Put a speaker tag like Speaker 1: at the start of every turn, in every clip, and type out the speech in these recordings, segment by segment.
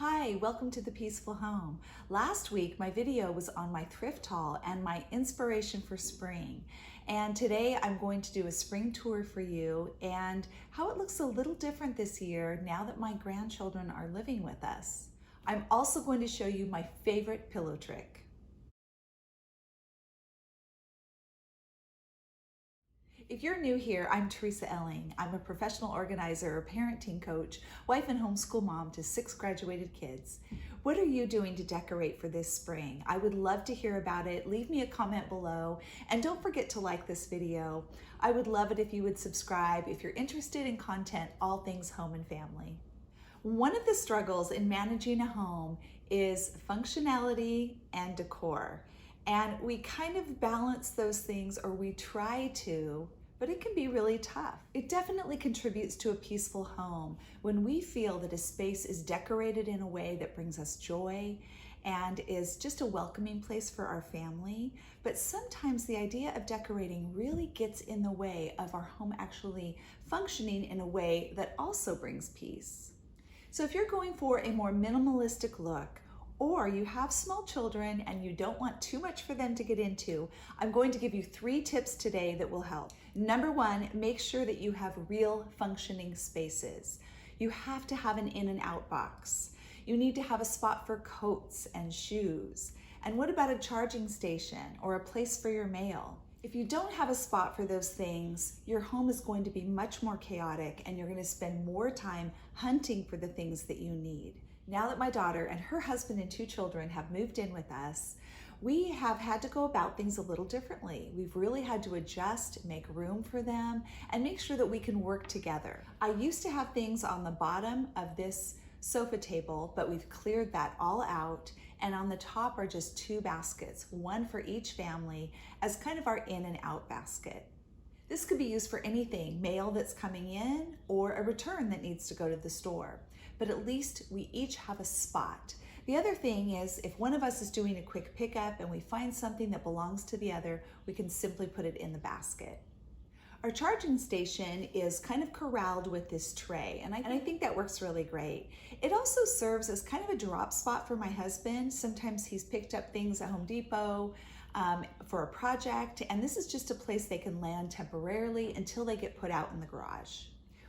Speaker 1: Hi, welcome to The Peaceful Home. Last week, my video was on my thrift haul and my inspiration for spring. And today I'm going to do a spring tour for you and how it looks a little different this year now that my grandchildren are living with us. I'm also going to show you my favorite pillow trick. If you're new here, I'm TeresaElling. I'm a professional organizer, parenting coach, wife and homeschool mom to 6 graduated kids. What are you doing to decorate for this spring? I would love to hear about it. Leave me a comment below and don't forget to like this video. I would love it if you would subscribe if you're interested in content, all things home and family. One of the struggles in managing a home is functionality and decor. And we kind of balance those things, or we try to, but it can be really tough. It definitely contributes to a peaceful home when we feel that a space is decorated in a way that brings us joy and is just a welcoming place for our family. But sometimes the idea of decorating really gets in the way of our home actually functioning in a way that also brings peace. So if you're going for a more minimalistic look, or you have small children and you don't want too much for them to get into, I'm going to give you 3 tips today that will help. Number 1, make sure that you have real functioning spaces. You have to have an in and out box. You need to have a spot for coats and shoes. And what about a charging station or a place for your mail? If you don't have a spot for those things, your home is going to be much more chaotic and you're going to spend more time hunting for the things that you need. Now that my daughter and her husband and 2 children have moved in with us, we have had to go about things a little differently. We've really had to adjust, make room for them, and make sure that we can work together. I used to have things on the bottom of this sofa table, but we've cleared that all out, and on the top are just 2 baskets, one for each family as kind of our in and out basket. This could be used for anything, mail that's coming in or a return that needs to go to the store. But at least we each have a spot. The other thing is, if one of us is doing a quick pickup and we find something that belongs to the other, we can simply put it in the basket. Our charging station is kind of corralled with this tray, and I think that works really great. It also serves as kind of a drop spot for my husband. Sometimes he's picked up things at Home Depot for a project, and this is just a place they can land temporarily until they get put out in the garage.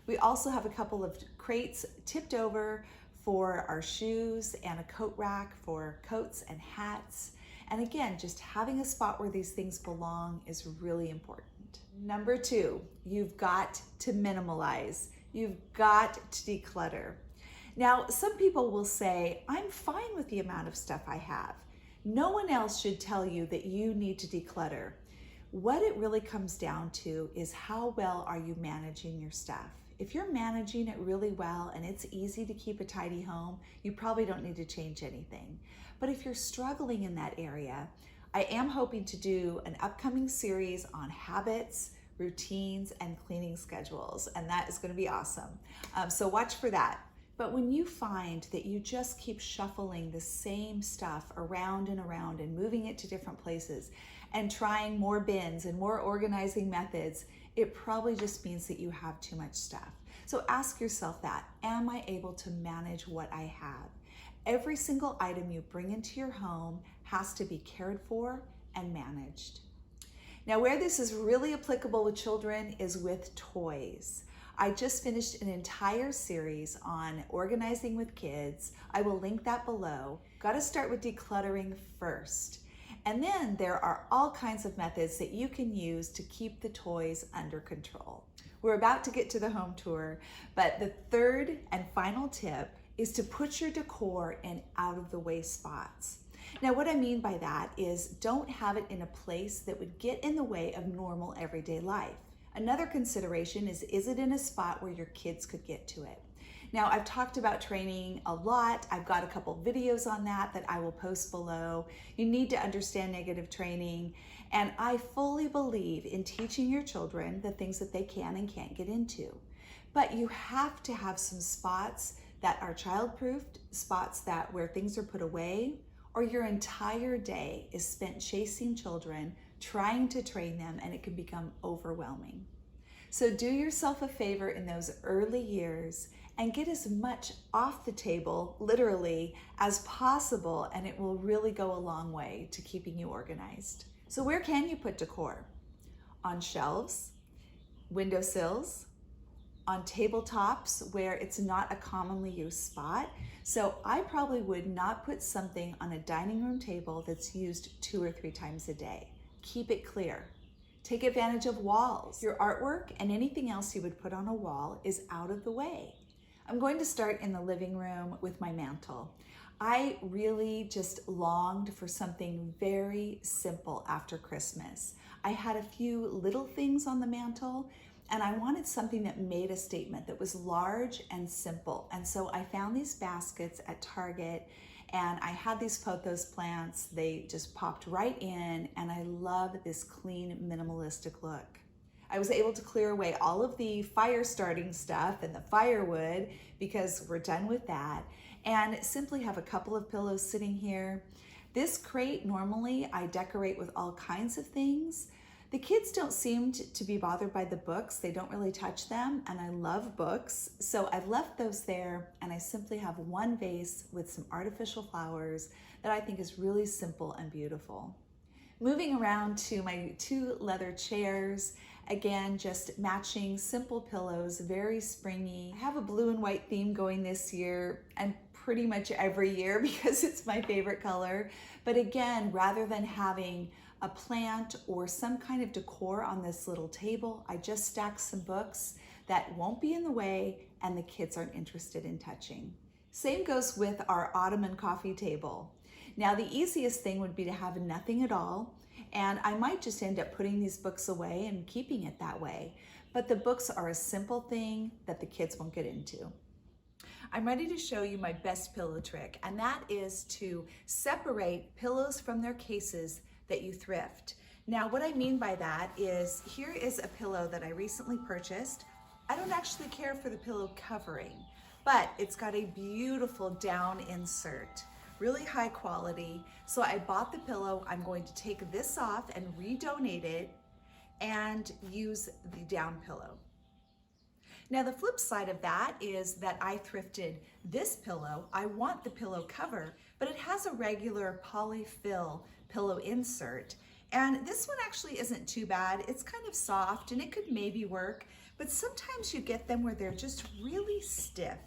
Speaker 1: We also have a couple of crates tipped over for our shoes and a coat rack for coats and hats. And again, just having a spot where these things belong is really important. Number 2, you've got to minimalize. You've got to declutter. Now, some people will say, I'm fine with the amount of stuff I have. No one else should tell you that you need to declutter. What it really comes down to is how well are you managing your stuff. If you're managing it really well and it's easy to keep a tidy home, you probably don't need to change anything. But if you're struggling in that area, I am hoping to do an upcoming series on habits, routines, and cleaning schedules, and that is going to be awesome. So watch for that. But when you find that you just keep shuffling the same stuff around and moving it to different places and trying more bins and more organizing methods, it probably just means that you have too much stuff. So ask yourself that, am I able to manage what I have? Every single item you bring into your home has to be cared for and managed. Now, where this is really applicable with children is with toys. I just finished an entire series on organizing with kids. I will link that below. Got to start with decluttering first. And then there are all kinds of methods that you can use to keep the toys under control. We're about to get to the home tour, but the 3rd and final tip is to put your decor in out of the way spots. Now, what I mean by that is don't have it in a place that would get in the way of normal everyday life. Another consideration is it in a spot where your kids could get to it? Now, I've talked about training a lot. I've got a couple videos on that I will post below. You need to understand negative training, and I fully believe in teaching your children the things that they can and can't get into. But you have to have some spots that are child-proofed, spots that where things are put away, or your entire day is spent chasing children, trying to train them, and it can become overwhelming. So do yourself a favor in those early years and get as much off the table, literally, as possible, and it will really go a long way to keeping you organized. So where can you put decor? On shelves, windowsills, on tabletops where it's not a commonly used spot. So I probably would not put something on a dining room table that's used 2 or 3 times a day. Keep it clear. Take advantage of walls. Your artwork and anything else you would put on a wall is out of the way. I'm going to start in the living room with my mantle. I really just longed for something very simple after Christmas. I had a few little things on the mantle, and I wanted something that made a statement, that was large and simple. And so I found these baskets at Target, and I had these pothos plants. They just popped right in, and I love this clean, minimalistic look. I was able to clear away all of the fire starting stuff and the firewood because we're done with that, and simply have a couple of pillows sitting here. This crate, normally I decorate with all kinds of things. The kids don't seem to be bothered by the books. They don't really touch them, and I love books. So I've left those there, and I simply have one vase with some artificial flowers that I think is really simple and beautiful. Moving around to my 2 leather chairs, again, just matching simple pillows, very springy. I have a blue and white theme going this year, and pretty much every year because it's my favorite color. But again, rather than having a plant or some kind of decor on this little table, I just stack some books that won't be in the way and the kids aren't interested in touching. Same goes with our ottoman coffee table. Now, the easiest thing would be to have nothing at all, and I might just end up putting these books away and keeping it that way. But the books are a simple thing that the kids won't get into. I'm ready to show you my best pillow trick, and that is to separate pillows from their cases that you thrift. Now, what I mean by that is, here is a pillow that I recently purchased. I don't actually care for the pillow covering, but it's got a beautiful down insert, really high quality. So I bought the pillow. I'm going to take this off and redonate it and use the down pillow. Now, the flip side of that is that I thrifted this pillow. I want the pillow cover, but it has a regular polyfill pillow insert. And this one actually isn't too bad. It's kind of soft and it could maybe work, but sometimes you get them where they're just really stiff.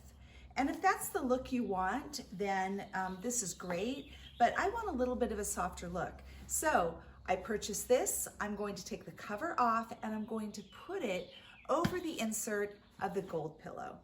Speaker 1: And if that's the look you want, then this is great, but I want a little bit of a softer look. So I purchased this. I'm going to take the cover off and I'm going to put it over the insert of the gold pillow.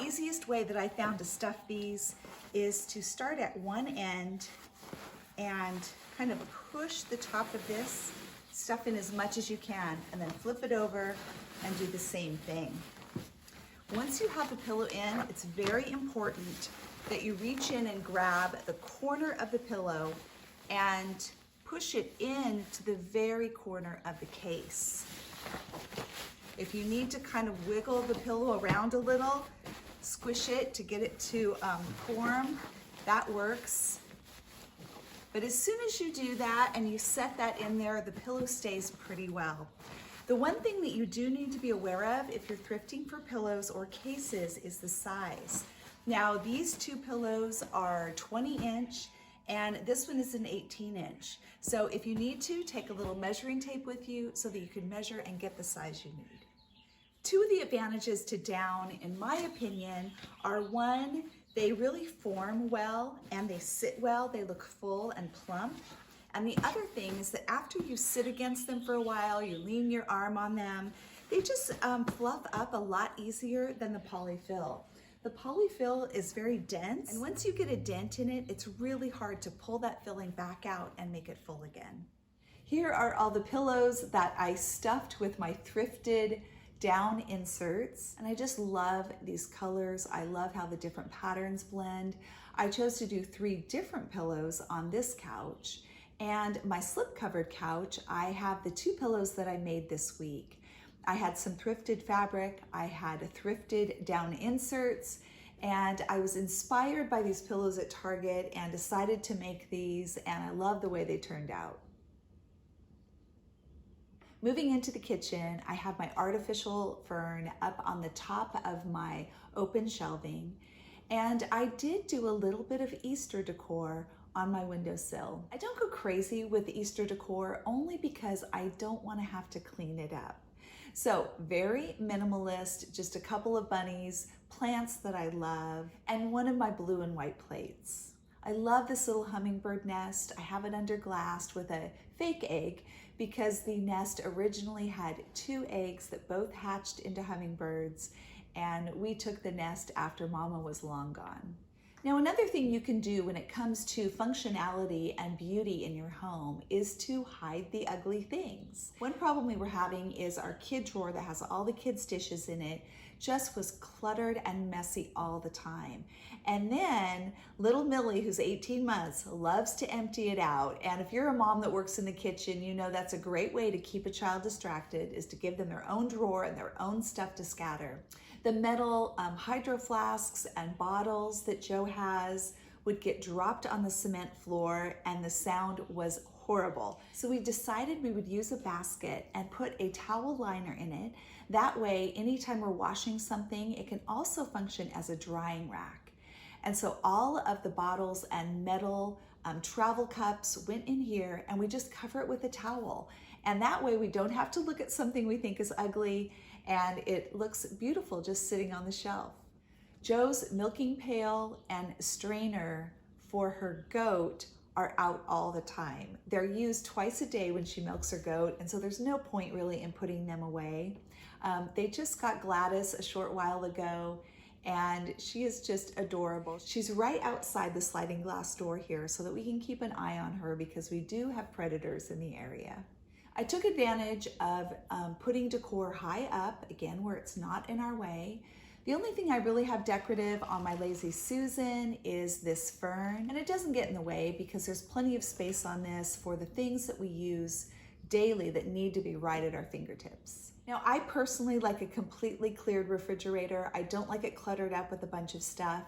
Speaker 1: Easiest way that I found to stuff these is to start at one end and kind of push the top of this, stuff in as much as you can, and then flip it over and do the same thing. Once you have the pillow in, it's very important that you reach in and grab the corner of the pillow and push it in to the very corner of the case. If you need to kind of wiggle the pillow around a little, squish it to get it to form, that works. But as soon as you do that and you set that in there, the pillow stays pretty well. The one thing that you do need to be aware of if you're thrifting for pillows or cases is the size. Now, these 2 pillows are 20-inch and this one is an 18-inch. So if you need to, take a little measuring tape with you so that you can measure and get the size you need. 2 of the advantages to down, in my opinion, are 1, they really form well and they sit well, they look full and plump. And the other thing is that after you sit against them for a while, you lean your arm on them, they just fluff up a lot easier than the polyfill. The polyfill is very dense, and once you get a dent in it, it's really hard to pull that filling back out and make it full again. Here are all the pillows that I stuffed with my thrifted down inserts. And I just love these colors. I love how the different patterns blend. I chose to do 3 different pillows on this couch. And my slip-covered couch, I have the 2 pillows that I made this week. I had some thrifted fabric, I had thrifted down inserts, and I was inspired by these pillows at Target and decided to make these, and I love the way they turned out. Moving into the kitchen, I have my artificial fern up on the top of my open shelving, and I did do a little bit of Easter decor on my windowsill. I don't go crazy with Easter decor only because I don't want to have to clean it up. So very minimalist, just a couple of bunnies, plants that I love, and one of my blue and white plates. I love this little hummingbird nest. I have it under glass with a fake egg because the nest originally had 2 eggs that both hatched into hummingbirds, and we took the nest after Mama was long gone. Now, another thing you can do when it comes to functionality and beauty in your home is to hide the ugly things. One problem we were having is our kid drawer that has all the kids' dishes in it just was cluttered and messy all the time. And then little Millie, who's 18 months, loves to empty it out. And if you're a mom that works in the kitchen, you know that's a great way to keep a child distracted, is to give them their own drawer and their own stuff to scatter. The metal hydro flasks and bottles that Joe has would get dropped on the cement floor, and the sound was horrible. So we decided we would use a basket and put a towel liner in it. That way, anytime we're washing something, it can also function as a drying rack. And so all of the bottles and metal travel cups went in here, and we just cover it with a towel. And that way we don't have to look at something we think is ugly, and it looks beautiful just sitting on the shelf. Joe's milking pail and strainer for her goat are out all the time. They're used twice a day when she milks her goat, and so there's no point really in putting them away. They just got Gladys a short while ago, and she is just adorable. She's right outside the sliding glass door here so that we can keep an eye on her because we do have predators in the area. I took advantage of putting decor high up, again, where it's not in our way. The only thing I really have decorative on my Lazy Susan is this fern, and it doesn't get in the way because there's plenty of space on this for the things that we use daily that need to be right at our fingertips. Now, I personally like a completely cleared refrigerator. I don't like it cluttered up with a bunch of stuff,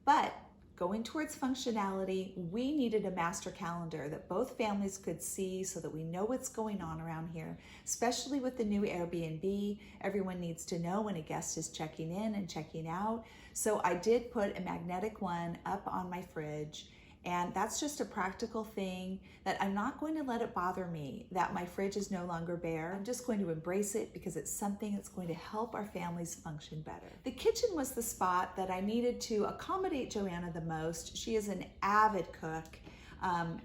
Speaker 1: but going towards functionality, we needed a master calendar that both families could see so that we know what's going on around here, especially with the new Airbnb. Everyone needs to know when a guest is checking in and checking out. So I did put a magnetic one up on my fridge, and that's just a practical thing that I'm not going to let it bother me that my fridge is no longer bare. I'm just going to embrace it because it's something that's going to help our families function better. The kitchen was the spot that I needed to accommodate Joanna the most. She is an avid cook,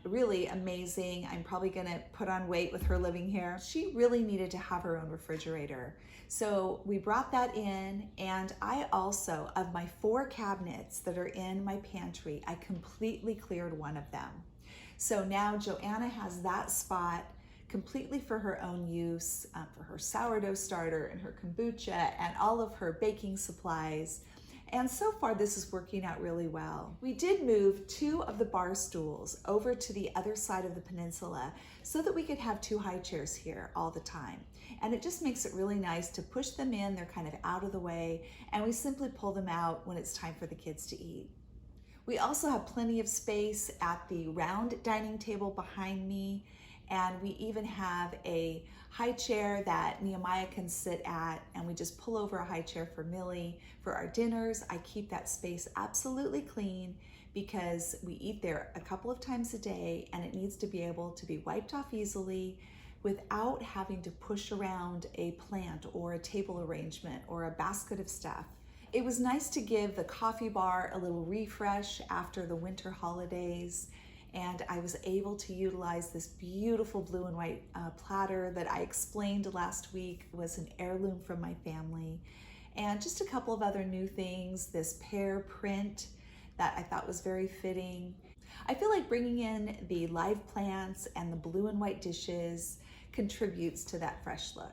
Speaker 1: really amazing. I'm probably gonna put on weight with her living here. She really needed to have her own refrigerator. So we brought that in, and I also, of my 4 cabinets that are in my pantry, I completely cleared one of them. So now Joanna has that spot completely for her own use, for her sourdough starter and her kombucha and all of her baking supplies. And so far this is working out really well. We did move 2 of the bar stools over to the other side of the peninsula so that we could have 2 high chairs here all the time. And it just makes it really nice to push them in. They're kind of out of the way, and we simply pull them out when it's time for the kids to eat. We also have plenty of space at the round dining table behind me, and we even have a high chair that Nehemiah can sit at, and we just pull over a high chair for Millie. For our dinners, I keep that space absolutely clean because we eat there a couple of times a day, and it needs to be able to be wiped off easily without having to push around a plant or a table arrangement or a basket of stuff. It was nice to give the coffee bar a little refresh after the winter holidays, and I was able to utilize this beautiful blue and white platter that I explained last week was an heirloom from my family, and just a couple of other new things, this pear print that I thought was very fitting. I feel like bringing in the live plants and the blue and white dishes contributes to that fresh look.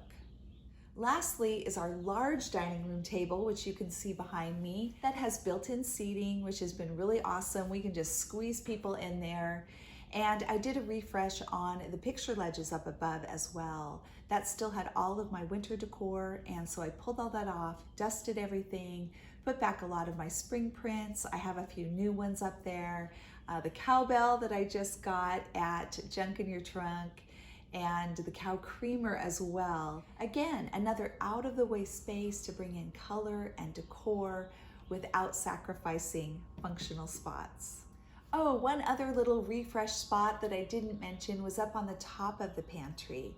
Speaker 1: Lastly is our large dining room table, which you can see behind me, that has built-in seating, which has been really awesome. We can just squeeze people in there. And I did a refresh on the picture ledges up above as well. That still had all of my winter decor, and so I pulled all that off, dusted everything, put back a lot of my spring prints. I have a few new ones up there. The cowbell that I just got at Junk in Your Trunk, and the cow creamer as well. Again, another out of the way space to bring in color and decor without sacrificing functional spots. Oh, one other little refresh spot that I didn't mention was up on the top of the pantry.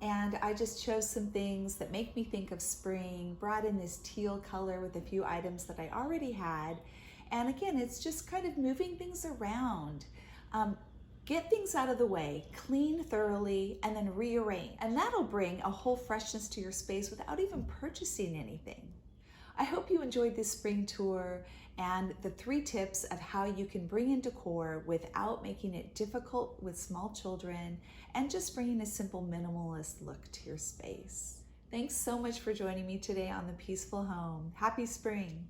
Speaker 1: And I just chose some things that make me think of spring, brought in this teal color with a few items that I already had. And again, it's just kind of moving things around. Get things out of the way, clean thoroughly, and then rearrange. And that'll bring a whole freshness to your space without even purchasing anything. I hope you enjoyed this spring tour and the 3 tips of how you can bring in decor without making it difficult with small children and just bringing a simple minimalist look to your space. Thanks so much for joining me today on The Peaceful Home. Happy spring.